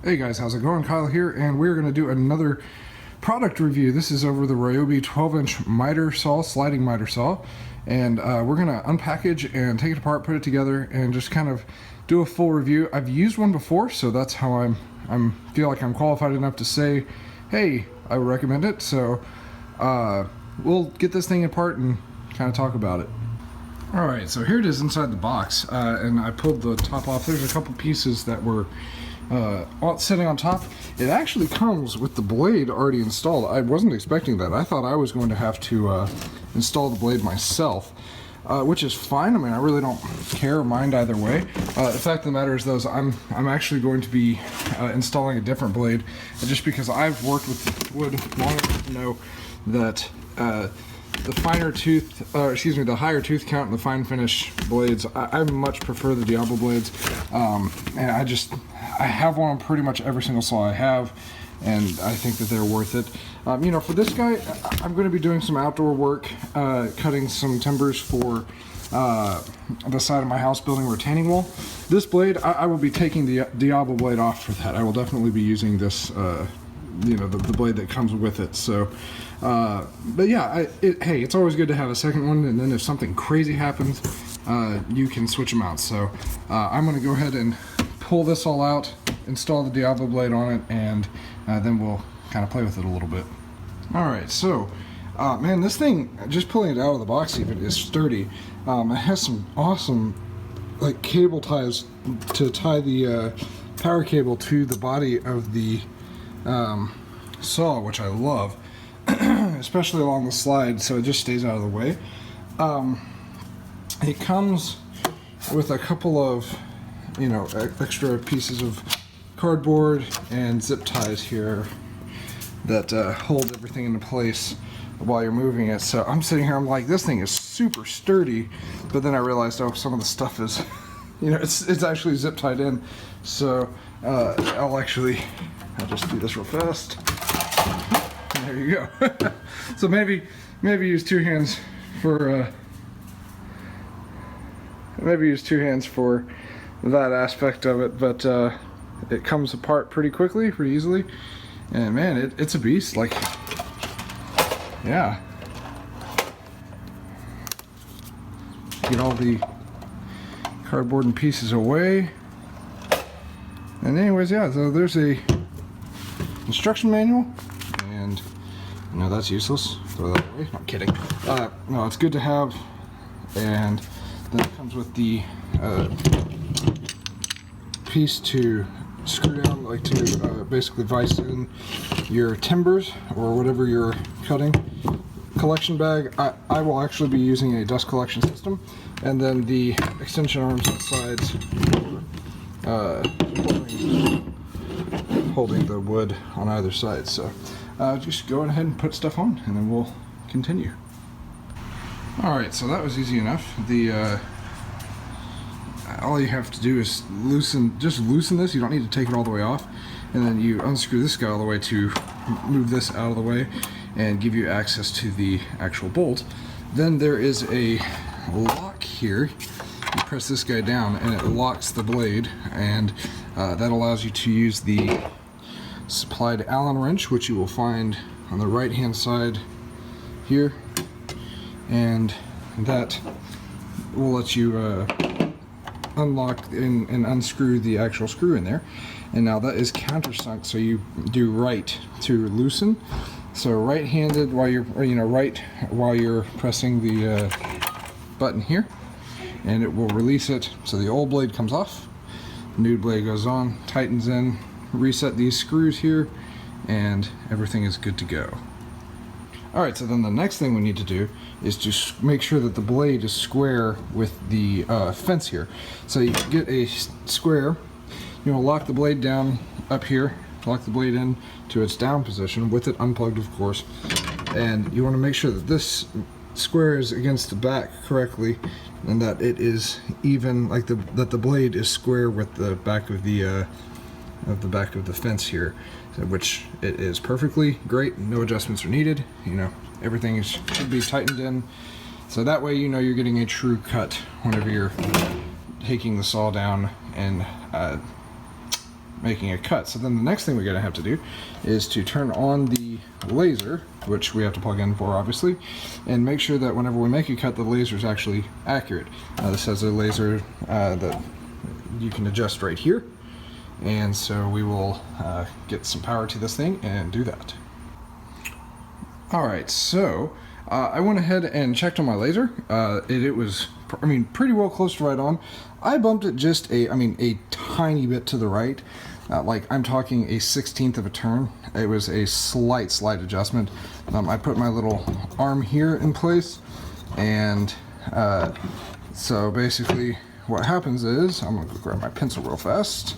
Hey guys, how's it going? Kyle here, and we're going to do another product review. This is over the Ryobi 12-inch miter saw, sliding miter saw, and we're going to unpackage and take it apart, put it together, and just kind of do a full review. I've used one before, so that's how I feel like I'm qualified enough to say, hey, I would recommend it. So we'll get this thing apart and kind of talk about it. Alright, so here it is inside the box, and I pulled the top off. There's a couple pieces that were sitting on top. It actually comes with the blade already installed. I wasn't expecting that. I thought I was going to have to install the blade myself, which is fine. I mean, I really don't care or mind either way. The fact of the matter is, though, is I'm actually going to be installing a different blade, just because I've worked with wood long enough to know that the the higher tooth count and the fine finish blades, I much prefer the Diablo blades, and I have one on pretty much every single saw I have, and I think that they're worth it. You know, for this guy, I'm going to be doing some outdoor work, cutting some timbers for the side of my house, building a retaining wall. This blade, I will be taking the Diablo blade off for that. I will definitely be using this, you know, the blade that comes with it. So, but yeah, hey, it's always good to have a second one, and then if something crazy happens, you can switch them out. So I'm going to go ahead and pull this all out, install the Diablo blade on it, and then we'll kind of play with it a little bit. Alright, so man, this thing, just pulling it out of the box even, is sturdy. It has some awesome like cable ties to tie the power cable to the body of the saw, which I love, especially along the slide, so it just stays out of the way. It comes with a couple of, you know, extra pieces of cardboard and zip ties here that hold everything into place while you're moving it. So I'm sitting here, I'm like, this thing is super sturdy, but then I realized, oh, some of the stuff is, you know, it's actually zip tied in. So I'll just do this real fast. And there you go. So maybe use two hands for that aspect of it, but it comes apart pretty quickly, pretty easily, and man, it's a beast. Like, yeah, get all the cardboard and pieces away, and anyways, yeah, so there's a instruction manual, and no, that's useless, throw that away. No, I'm kidding. No, it's good to have. And then it comes with the piece to screw down, like to basically vise in your timbers or whatever you're cutting. Collection bag, I will actually be using a dust collection system, and then the extension arms on the sides holding the wood on either side. So just go ahead and put stuff on, and then we'll continue. Alright, so that was easy enough. All you have to do is loosen this. You don't need to take it all the way off, and then you unscrew this guy all the way to move this out of the way and give you access to the actual bolt. Then there is a lock here. You press this guy down and it locks the blade, and that allows you to use the supplied Allen wrench, which you will find on the right hand side here, and that will let you unlock and unscrew the actual screw in there. And now that is countersunk, so you do right to loosen. So right-handed while you're, right while you're pressing the button here, and it will release it. So the old blade comes off, the new blade goes on, tightens in, reset these screws here, and everything is good to go. Alright, so then the next thing we need to do is to make sure that the blade is square with the fence here. So you get a square, you know, lock the blade down up here, lock the blade in to its down position, with it unplugged of course, and you want to make sure that this square is against the back correctly, and that it is even, like that the blade is square with the back of the fence here, which it is perfectly great. No adjustments are needed. You know, everything should be tightened in, so that way you know you're getting a true cut whenever you're taking the saw down and making a cut. So then the next thing we're going to have to do is to turn on the laser, which we have to plug in for obviously, and make sure that whenever we make a cut, the laser is actually accurate. This has a laser that you can adjust right here, and so we will get some power to this thing and do that. Alright, so I went ahead and checked on my laser. It was, I mean, pretty well close to right on. I bumped it just a tiny bit to the right. Like, I'm talking a 1/16 of a turn. It was a slight adjustment. I put my little arm here in place, and so basically what happens is, I'm going to go grab my pencil real fast.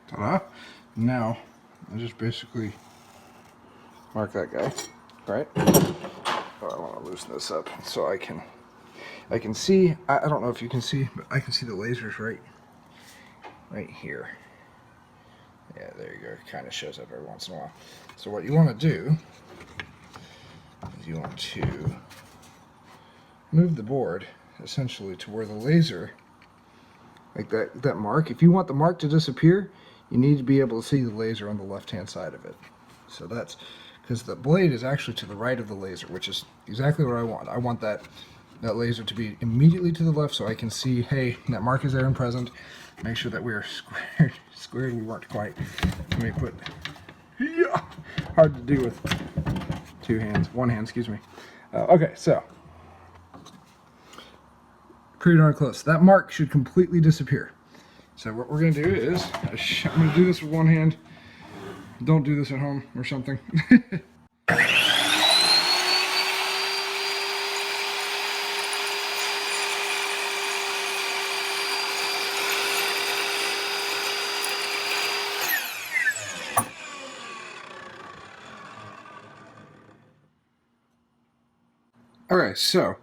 Ta-da! Now, I just basically mark that guy, right? Oh, I want to loosen this up so I can see. I don't know if you can see, but I can see the lasers right here. Yeah, there you go. It kind of shows up every once in a while. So what you want to do is you want to move the board essentially to where the laser, like that mark. If you want the mark to disappear, you need to be able to see the laser on the left-hand side of it. So that's because the blade is actually to the right of the laser, which is exactly what I want. I want that laser to be immediately to the left so I can see, hey, that mark is there and present. Make sure that we are squared. We weren't quite. Let me put, yeah, hard to do with one hand, excuse me. Okay, so pretty darn close. That mark should completely disappear. So what we're going to do is, I'm going to do this with one hand. Don't do this at home or something. Alright, so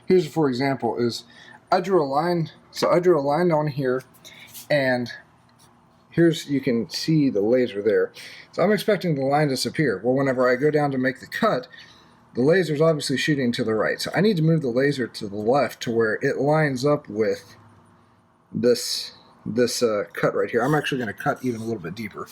here's for example is I drew a line. So I drew a line on here, and here's, you can see the laser there. So I'm expecting the line to disappear. Well, whenever I go down to make the cut, the laser's obviously shooting to the right. So I need to move the laser to the left to where it lines up with this cut right here. I'm actually going to cut even a little bit deeper.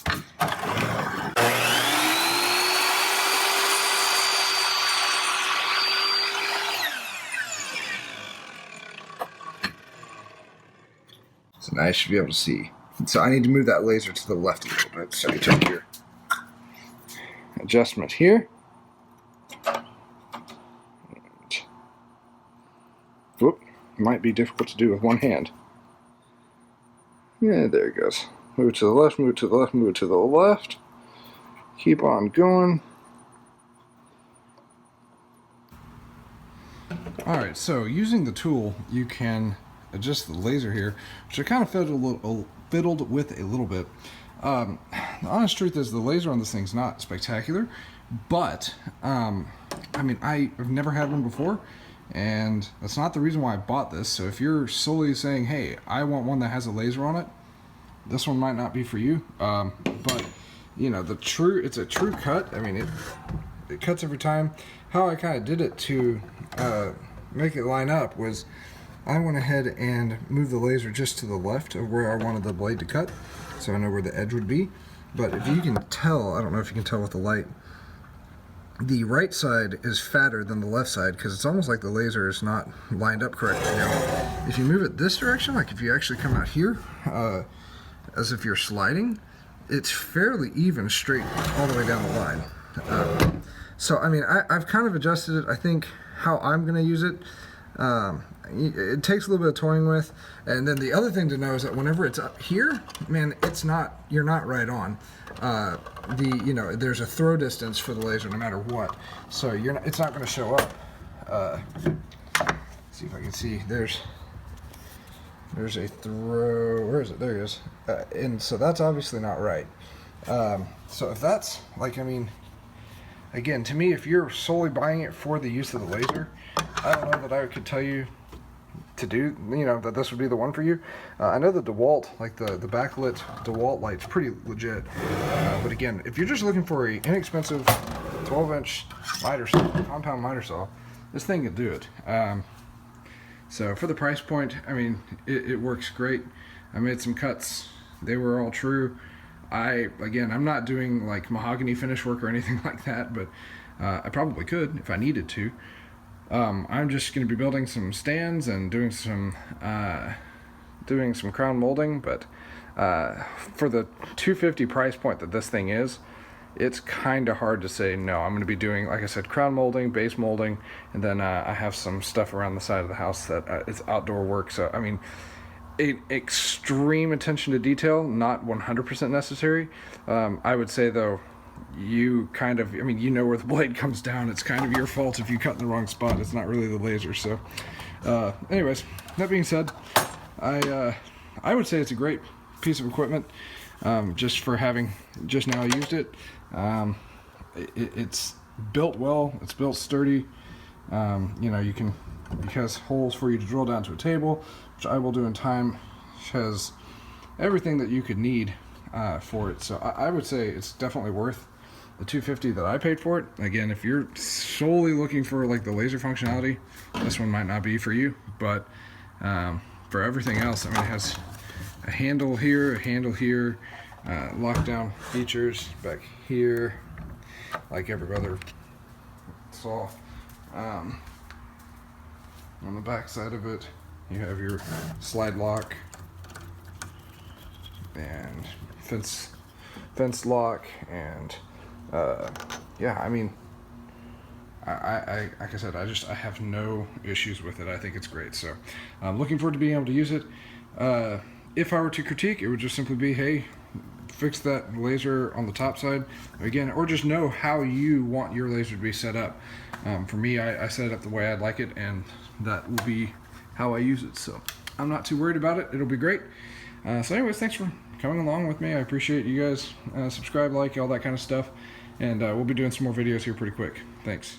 So now I should be able to see. So I need to move that laser to the left a little bit. So you take your adjustment here. Whoop, might be difficult to do with one hand. Yeah, there it goes. Move it to the left, move it to the left, move it to the left. Keep on going. Alright, so using the tool, you can adjust the laser here, which I kind of fiddled with a little bit. The honest truth is the laser on this thing's not spectacular, but I mean, I've never had one before, and that's not the reason why I bought this. So if you're solely saying, hey, I want one that has a laser on it, this one might not be for you. But you know, it's a true cut. I mean, it cuts every time. How I kind of did it to make it line up was I went ahead and moved the laser just to the left of where I wanted the blade to cut, so I know where the edge would be. But if you can tell, I don't know if you can tell with the light, the right side is fatter than the left side because it's almost like the laser is not lined up correctly. Now, if you move it this direction, like if you actually come out here, as if you're sliding, it's fairly even straight all the way down the line. So I mean, I've kind of adjusted it. I think how I'm going to use it, it takes a little bit of toying with. And then the other thing to know is that whenever it's up here, man, you're not right on. There's a throw distance for the laser no matter what, so it's not going to show up. See if I can see. There's a throw. Where is it? There it is. And so that's obviously not right. So if that's like, I mean, again, to me, if you're solely buying it for the use of the laser, I don't know that I could tell you to do, that this would be the one for you. I know the DeWalt, like the backlit DeWalt light's pretty legit. But again, if you're just looking for an inexpensive 12-inch miter saw, compound miter saw, this thing can do it. So for the price point, I mean, it works great. I made some cuts. They were all true. Again, I'm not doing like mahogany finish work or anything like that, but I probably could if I needed to. I'm just going to be building some stands and doing some crown molding, but for the $250 price point that this thing is, it's kind of hard to say no. I'm going to be doing, like I said, crown molding, base molding, and then I have some stuff around the side of the house that it's outdoor work. So I mean, extreme attention to detail, not 100% necessary. I would say though, you kind of, I mean, you know where the blade comes down. It's kind of your fault if you cut in the wrong spot. It's not really the laser. So anyways, that being said, I would say it's a great piece of equipment. Just for having just now used it. It's built well, it's built sturdy. You know, it has holes for you to drill down to a table, which I will do in time. It has everything that you could need for it. So I would say it's definitely worth the $250 that I paid for it. Again, if you're solely looking for like the laser functionality, this one might not be for you, but for everything else, I mean, it has a handle here, lockdown features back here, like every other saw. On the back side of it, you have your slide lock and fence lock, and yeah, I mean, I like I said, I have no issues with it. I think it's great. So I'm looking forward to being able to use it. If I were to critique, it would just simply be, hey, fix that laser on the top side again, or just know how you want your laser to be set up. For me, I set it up the way I'd like it, and that will be how I use it. So I'm not too worried about it. It'll be great. So anyways, thanks for coming along with me. I appreciate you guys. Subscribe, like, all that kind of stuff, and we'll be doing some more videos here pretty quick. Thanks.